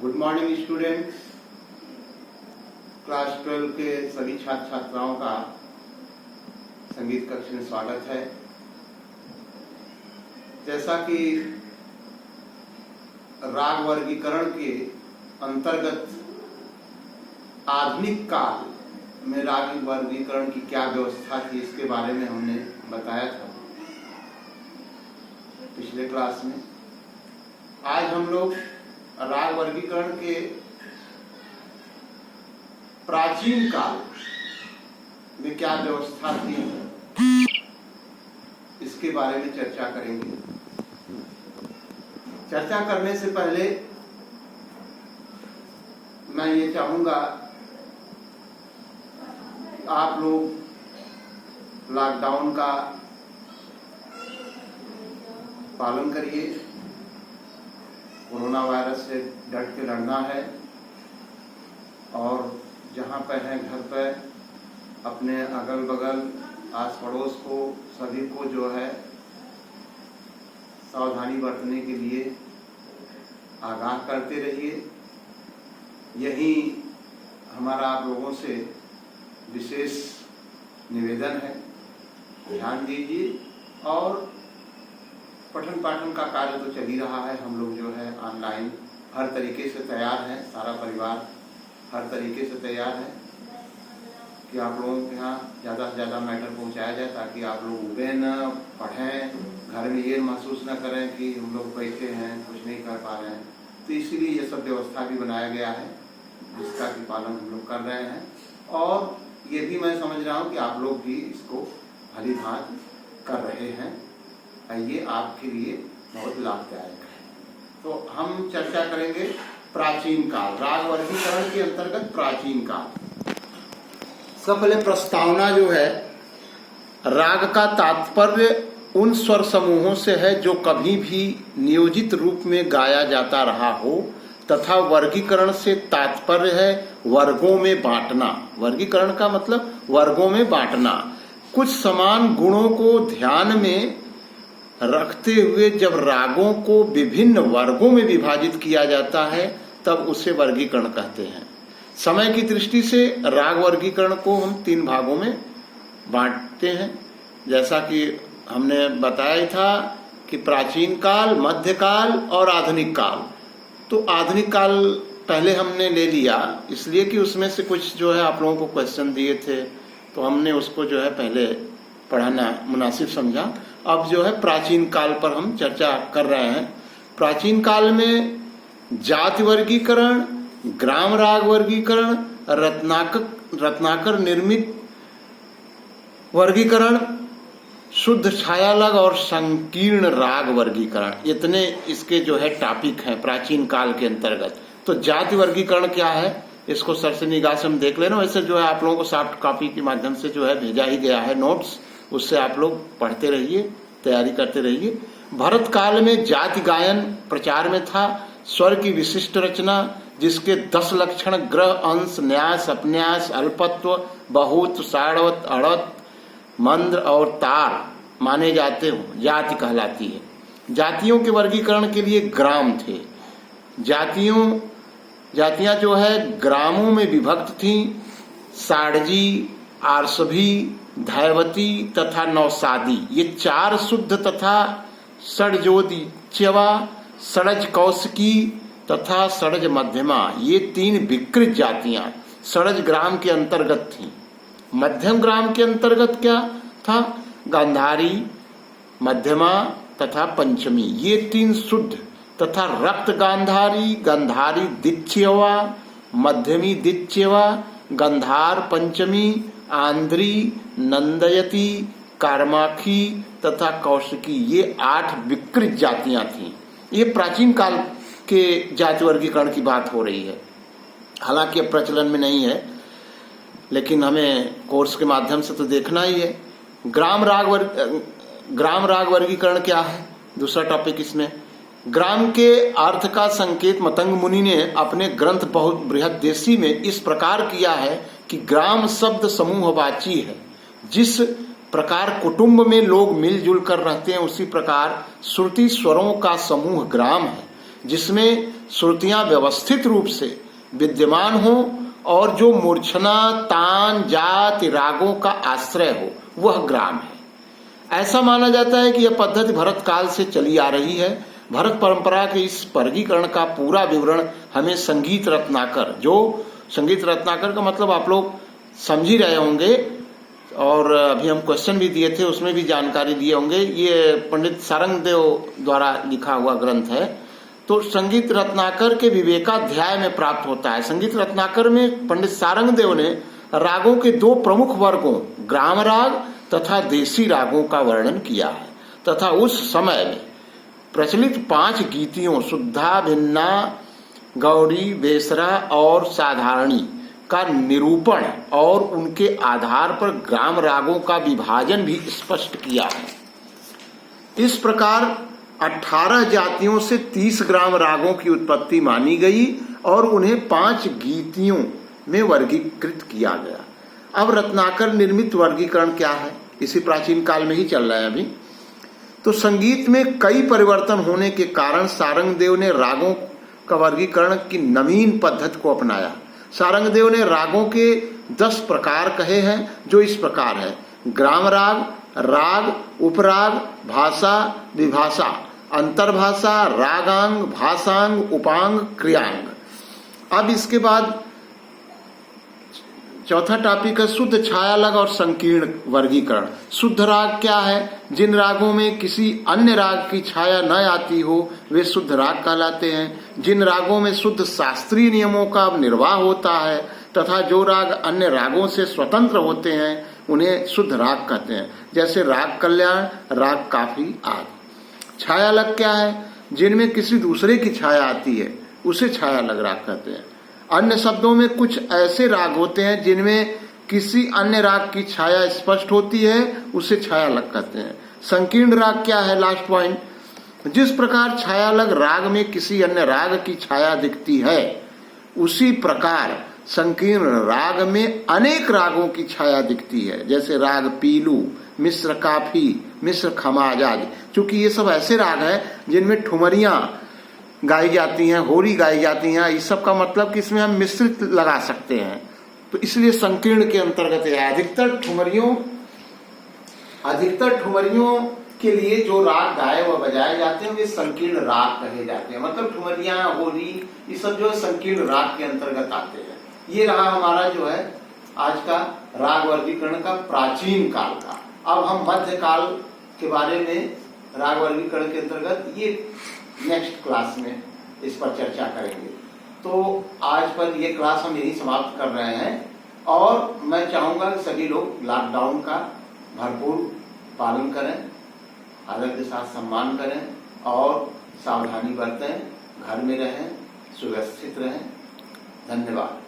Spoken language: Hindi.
Good morning students. क्लास 12 के सभी छात्र छात्राओं का संगीत कक्ष में स्वागत है। जैसा कि राग वर्गीकरण के अंतर्गत आधुनिक काल में राग वर्गीकरण की क्या व्यवस्था थी, इसके बारे में हमने बताया था पिछले क्लास में। आज हम लोग राग वर्गीकरण के प्राचीन काल में क्या व्यवस्था थी, इसके बारे में चर्चा करेंगे। चर्चा करने से पहले मैं ये चाहूंगा आप लोग लॉकडाउन का पालन करिए। कोरोना वायरस से डट के लड़ना है और जहाँ पे हैं घर पे अपने अगल बगल आस पड़ोस को सभी को जो है सावधानी बरतने के लिए आगाह करते रहिए। यही हमारा आप लोगों से विशेष निवेदन है। ध्यान दीजिए और पठन पाठन का कार्य तो चल ही रहा है। हम लोग जो है ऑनलाइन हर तरीके से तैयार हैं, सारा परिवार हर तरीके से तैयार है कि आप लोगों के यहाँ ज़्यादा से ज़्यादा मैटर पहुँचाया जाए, ताकि आप लोग उबे न, पढ़ें, घर में ये महसूस न करें कि हम लोग बैठे हैं कुछ नहीं कर पा रहे हैं। तो इसीलिए ये सब व्यवस्था भी बनाया गया है, जिसका कि पालन हम लोग कर रहे हैं। और ये भी मैं समझ रहा हूँ कि आप लोग भी इसको भली भांति कर रहे हैं। ये आपके लिए बहुत लाभदायक है। तो हम चर्चा करेंगे प्राचीन काल, राग वर्गीकरण के अंतर्गत प्राचीन काल। सब पहले प्रस्तावना जो है, राग का तात्पर्य उन स्वर समूहों से है जो कभी भी नियोजित रूप में गाया जाता रहा हो, तथा वर्गीकरण से तात्पर्य है वर्गों में बांटना। वर्गीकरण का मतलब वर्गों में बांटना। कुछ समान गुणों को ध्यान में रखते हुए जब रागों को विभिन्न वर्गों में विभाजित किया जाता है, तब उसे वर्गीकरण कहते हैं। समय की दृष्टि से राग वर्गीकरण को हम 3 भागों में बांटते हैं। जैसा कि हमने बताया था कि प्राचीन काल, मध्यकाल और आधुनिक काल। तो आधुनिक काल पहले हमने ले लिया, इसलिए कि उसमें से कुछ जो है आप लोगों को क्वेश्चन दिए थे, तो हमने उसको जो है पहले पढ़ाना मुनासिब समझा। अब जो है प्राचीन काल पर हम चर्चा कर रहे हैं। प्राचीन काल में जाति वर्गीकरण, ग्राम राग वर्गीकरण, रत्नाकर निर्मित वर्गीकरण, शुद्ध छायालग और संकीर्ण राग वर्गीकरण, इतने इसके जो है टॉपिक हैं प्राचीन काल के अंतर्गत। तो जाति वर्गीकरण क्या है, इसको सर से निगाह से हम देख लेना। वैसे जो है आप लोगों को सॉफ्ट कॉपी के माध्यम से जो है भेजा ही गया है नोट्स, उससे आप लोग पढ़ते रहिए, तैयारी करते रहिए। भरत काल में जाति गायन प्रचार में था। स्वर की विशिष्ट रचना, जिसके 10 लक्षण ग्रह, अंश, न्यास, अपन्यास, अल्पत्व, बहुत, साड़वत, अड़त, मंद्र और तार माने जाते हो, जाति कहलाती है। जातियों के वर्गीकरण के लिए ग्राम थे। जातियां जो है ग्रामों में विभक्त थीं। साड़जी, आरसभी, धैवती तथा नौसादी, ये 4 शुद्ध तथा षडजोदी च्यवा, षडज कौशिकी तथा षडज मध्यमा, ये 3 विकृत जातियां षडज ग्राम के अंतर्गत थीं। मध्यम ग्राम के अंतर्गत क्या था? गांधारी, मध्यमा तथा पंचमी, ये 3 शुद्ध तथा रक्त गांधारी, गंधारी दिच्यवा, मध्यमी दिच्यवा, गंधार पंचमी, आंध्री, नंदयती, कारमाखी तथा कौशिकी, ये 8 विकृत जातियां थीं। ये प्राचीन काल के जाति वर्गीकरण की बात हो रही है। हालांकि अब प्रचलन में नहीं है, लेकिन हमें कोर्स के माध्यम से तो देखना ही है। ग्राम राग वर्गीकरण क्या है, दूसरा टॉपिक इसमें। ग्राम के अर्थ का संकेत मतंग मुनि ने अपने ग्रंथ बहुत बृहदेशी में इस प्रकार किया है कि ग्राम शब्द समूहवाची है। जिस प्रकार कुटुंब में लोग मिलजुल कर रहते हैं, उसी प्रकार श्रुति स्वरों का समूह ग्राम है, जिसमें श्रुतियां व्यवस्थित रूप से विद्यमान हो और जो मूर्छना तान जाति रागों का आश्रय हो वह ग्राम है। ऐसा माना जाता है कि यह पद्धति भरत काल से चली आ रही है। भरत परंपरा के इस वर्गीकरण का पूरा विवरण हमें संगीत रत्नाकर, जो संगीत रत्नाकर का मतलब आप लोग समझ ही रहे होंगे और अभी हम क्वेश्चन भी दिए थे उसमें भी जानकारी दिए होंगे। ये पंडित सारंगदेव द्वारा लिखा हुआ ग्रंथ है। तो संगीत रत्नाकर के विवेकाध्याय में प्राप्त होता है। संगीत रत्नाकर में पंडित सारंगदेव ने रागों के दो प्रमुख वर्गों ग्राम राग तथा देसी रागों का वर्णन किया है तथा उस समय में प्रचलित 5 गीतियों शुद्धा, भिन्ना, गौड़ी, बेसरा और साधारणी का निरूपण और उनके आधार पर ग्राम रागों का विभाजन भी स्पष्ट किया है। इस प्रकार 18 जातियों से 30 ग्राम रागों की उत्पत्ति मानी गई और उन्हें 5 गीतियों में वर्गीकृत किया गया। अब रत्नाकर निर्मित वर्गीकरण क्या है, इसी प्राचीन काल में ही चल रहा है अभी। तो संगीत में कई परिवर्तन होने के कारण सारंगदेव ने रागों का वर्गीकरण की नवीन पद्धति को अपनाया। सारंगदेव ने रागों के 10 प्रकार कहे हैं जो इस प्रकार है: ग्राम राग, राग, उपराग, भाषा, विभाषा, अंतर्भाषा, रागांग, भाषांग, उपांग, क्रियांग। अब इसके बाद चौथा टॉपिक है शुद्ध, छायालग और संकीर्ण वर्गीकरण। शुद्ध राग क्या है? जिन रागों में किसी अन्य राग की छाया न आती हो वे शुद्ध राग कहलाते हैं। जिन रागों में शुद्ध शास्त्रीय नियमों का निर्वाह होता है तथा जो राग अन्य रागों से स्वतंत्र होते हैं उन्हें शुद्ध राग कहते हैं, जैसे राग कल्याण, राग काफी आदि। छायालग क्या है? जिनमें किसी दूसरे की छाया आती है उसे छायालग राग कहते हैं। अन्य शब्दों में कुछ ऐसे राग होते हैं जिनमें किसी अन्य राग की छाया स्पष्ट होती है, उसे छायालग कहते हैं। संकीर्ण राग क्या है? लास्ट पॉइंट, जिस प्रकार छायालग राग में किसी अन्य राग की छाया दिखती है उसी प्रकार संकीर्ण राग में अनेक रागों की छाया दिखती है, जैसे राग पीलू, मिश्र काफी, मिश्र खमाज आदि। चूंकि ये सब ऐसे राग हैं जिनमें ठुमरियां गाई जाती हैं, होरी गाई जाती हैं, इस सब का मतलब कि इसमें हम मिश्रित लगा सकते हैं, तो इसलिए संकीर्ण के अंतर्गत है। अधिकतर ठुमरियों के लिए जो राग गाए व बजाए जाते हैं वे संकीर्ण राग कहे जाते हैं। मतलब ठुमरियां, होरी, ये सब जो है संकीर्ण राग के अंतर्गत आते हैं। ये रहा हमारा जो है आज का राग वर्गीकरण का प्राचीन काल का। अब हम मध्य काल के बारे में राग वर्गीकरण के अंतर्गत ये नेक्स्ट क्लास में इस पर चर्चा करेंगे। तो आज पर ये क्लास हम यही समाप्त कर रहे हैं और मैं चाहूंगा कि सभी लोग लॉकडाउन का भरपूर पालन करें, आदर के साथ सम्मान करें और सावधानी बरतें, घर में रहें, सुव्यवस्थित रहें। धन्यवाद।